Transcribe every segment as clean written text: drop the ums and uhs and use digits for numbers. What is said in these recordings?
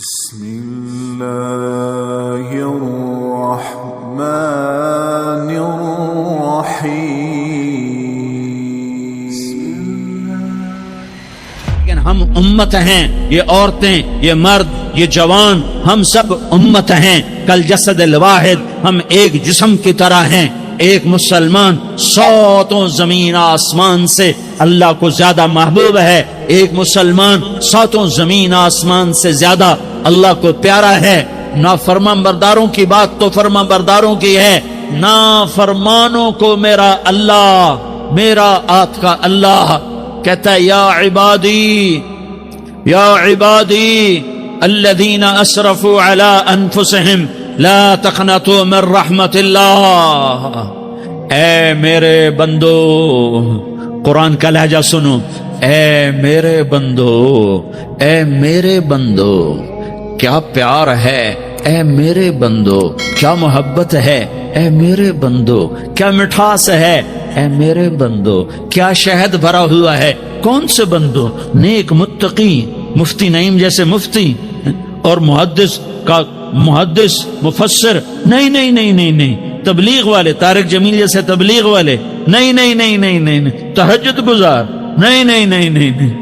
بسم الله الرحمن الرحيم. لیکن ہم امت ہیں، یہ عورتیں، یہ مرد، یہ جوان، ہم سب امت ہیں. کل جسد الواحد، ہم ایک جسم کی طرح ہیں. ایک مسلمان ساتوں زمین آسمان سے اللہ کو زیادہ محبوب ہے. ایک مسلمان ساتوں زمین آسمان سے زیادہ اللہ کو پیارا ہے. نافرمان برداروں کی بات تو فرمان برداروں کی ہے، نافرمانوں کو میرا اللہ، میرا آت کا اللہ کہتا ہے یا عبادی الذین اسرفوا علی انفسہم لا تقنطوا من رحمت اللہ. اے میرے بندو، قرآن کا لہجہ سنو. اے میرے بندو، اے میرے بندو، کیا پیار ہے. اے میرے بندو، کیا محبت ہے. اے میرے بندو، کیا مٹھاس ہے. اے میرے بندو، کیا شہد بھرا ہوا ہے. کون سے بندو؟ نیک متقی، مفتی نعیم جیسے مفتی اور محدث کا محدث مفسر، نہیں نہیں نہیں نہیں نہیں. تبلیغ والے، طارق جمیل جیسے تبلیغ والے، نہیں نہیں نہیں نہیں نہیں. تہجد گزار، نہیں نہیں نہیں نہیں نہیں.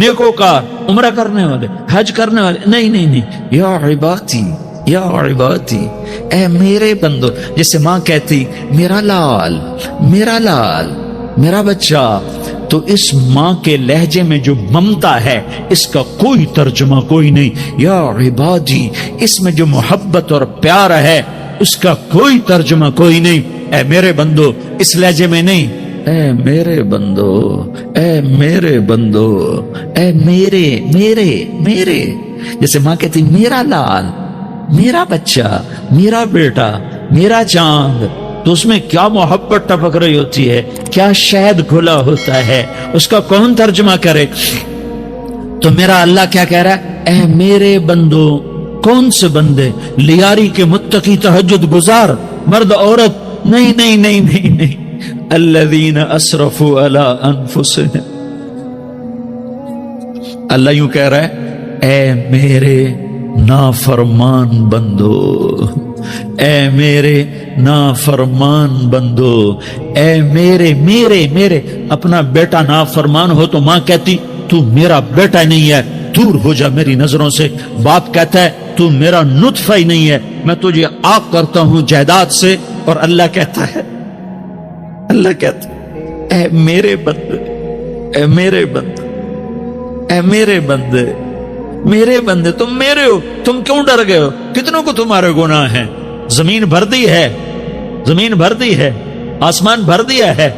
نیکوکار، عمرہ کرنے والے، حج کرنے والے، نہیں نہیں نہیں. یا عبادی، یا عبادی، اے میرے بندو. جیسے ماں کہتی میرا لال، میرا لال، میرا بچہ، تو اس ماں کے لہجے میں جو ممتا ہے اس کا کوئی ترجمہ کوئی نہیں. یا عبادی، اس میں جو محبت اور پیار ہے اس کا کوئی ترجمہ کوئی نہیں. اے میرے بندو، اس لہجے میں نہیں. اے میرے بندو، اے میرے بندو، اے میرے میرے میرے. جیسے ماں کہتی میرا لال، میرا بچہ، میرا بیٹا، میرا چاند، تو اس میں کیا محبت ٹپک رہی ہوتی ہے، کیا شہد کھلا ہوتا ہے. اس کا کون ترجمہ کرے. تو میرا اللہ کیا کہہ رہا ہے؟ اے میرے بندو. کون سے بندے؟ لیاری کے متقی، تہجد گزار، مرد عورت، نہیں نہیں نہیں نہیں نہیں. الذین اسرفوا علی انفسہم. اللہ یوں کہہ رہا ہے اے میرے نافرمان بندو، اے میرے نافرمان بندو، اے میرے میرے میرے. اپنا بیٹا نافرمان ہو تو ماں کہتی تو میرا بیٹا نہیں ہے، دور ہو جا میری نظروں سے. باپ کہتا ہے تو میرا نطفہ ہی نہیں ہے، میں تجھے عاق کرتا ہوں جائیداد سے. اور اللہ کہتا ہے، اللہ کہتا ہے اے میرے بندے، اے میرے بندے، اے میرے بندے، میرے بندے، تم میرے ہو، تم کیوں ڈر گئے ہو؟ کتنوں کو تمہارے گناہ ہیں. زمین بھر دی ہے، زمین بھر دی ہے، آسمان بھر دیا ہے،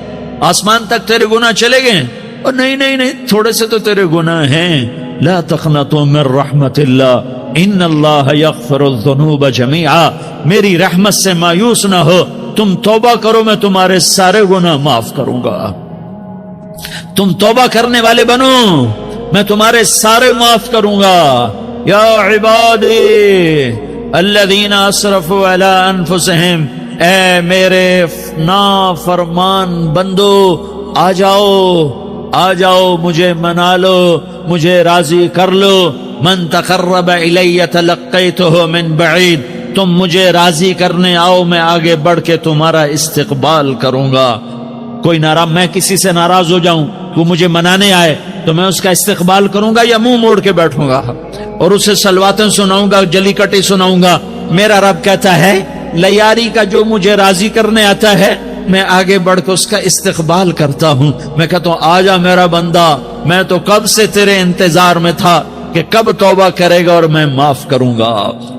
آسمان تک تیرے گناہ چلے گئے. اور نہیں نہیں نہیں، تھوڑے سے تو تیرے گناہ ہیں. لا تقنطوا من رحمت اللہ ان اللہ یغفر الذنوب جميعا. میری رحمت سے مایوس نہ ہو، تم توبہ کرو، میں تمہارے سارے گناہ معاف کروں گا. تم توبہ کرنے والے بنو، میں تمہارے سارے معاف کروں گا. یا عبادی الذین اسرفوا علی انفسہم، اے میرے نافرمان بندو، آ جاؤ، آ جاؤ، مجھے منا لو، مجھے راضی کر لو. من تقرب الی تلقیتہ من بعید. تم مجھے راضی کرنے آؤ، میں آگے بڑھ کے تمہارا استقبال کروں گا. کوئی ناراض، میں کسی سے ناراض ہو جاؤں، وہ مجھے منانے آئے تو میں اس کا استقبال کروں گا یا منہ موڑ کے بیٹھوں گا اور اسے سلواتیں سناؤں گا، جلی کٹی سناؤں گا. میرا رب کہتا ہے لیاری کا جو مجھے راضی کرنے آتا ہے میں آگے بڑھ کے اس کا استقبال کرتا ہوں. میں کہتا ہوں آجا میرا بندہ، میں تو کب سے تیرے انتظار میں تھا کہ کب توبہ کرے گا اور میں معاف کروں گا،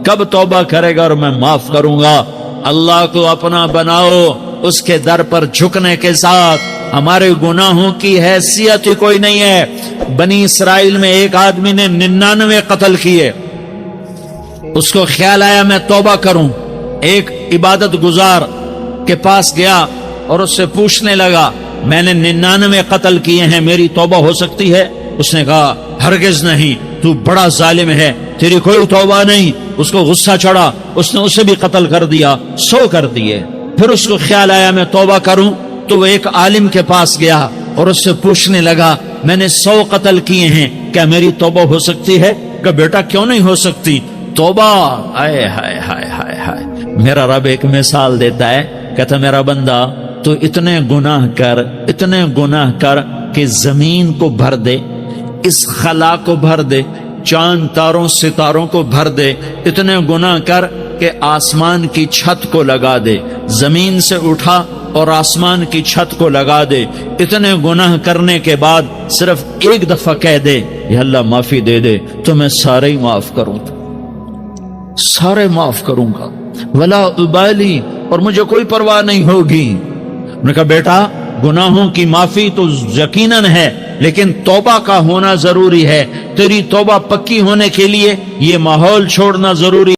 کب توبہ کرے گا اور میں معاف کروں گا. اللہ کو اپنا بناؤ، اس کے در پر جھکنے کے ساتھ. ہمارے گناہوں کی حیثیت ہی کوئی نہیں ہے. بنی اسرائیل میں ایک آدمی نے 99 قتل کیے، اس کو خیال آیا میں توبہ کروں. ایک عبادت گزار کے پاس گیا اور اس سے پوچھنے لگا میں نے 99 قتل کیے ہیں، میری توبہ ہو سکتی ہے؟ اس نے کہا ہرگز نہیں، تو بڑا ظالم ہے، تیری کوئی توبہ نہیں. اس کو غصہ چڑھا، اس نے اسے بھی قتل کر دیا، 100 کر دیے. پھر اس کو خیال آیا میں توبہ کروں تو وہ ایک عالم کے پاس گیا اور اس سے پوچھنے لگا میں نے 100 قتل کیے ہیں، کیا میری توبہ ہو سکتی ہے؟ کہا بیٹا کیوں نہیں ہو سکتی؟ توبہ. آئے ہائے ہائے ہائے ہائے. میرا رب ایک مثال دیتا ہے، کہتا میرا بندہ تو اتنے گناہ کر کہ زمین کو بھر دے، اس خلا کو بھر دے، چاند تاروں ستاروں کو بھر دے، اتنے گناہ کر کہ آسمان کی چھت کو لگا دے، زمین سے اٹھا اور آسمان کی چھت کو لگا دے. اتنے گناہ کرنے کے بعد صرف ایک دفعہ کہہ دے یا اللہ معافی دے دے تو میں سارے ہی معاف کروں گا، سارے معاف کروں گا، ولا ابالی، اور مجھے کوئی پرواہ نہیں ہوگی. انہوں نے کہا بیٹا گناہوں کی معافی تو یقیناً ہے، لیکن توبہ کا ہونا ضروری ہے. تیری توبہ پکی ہونے کے لیے یہ ماحول چھوڑنا ضروری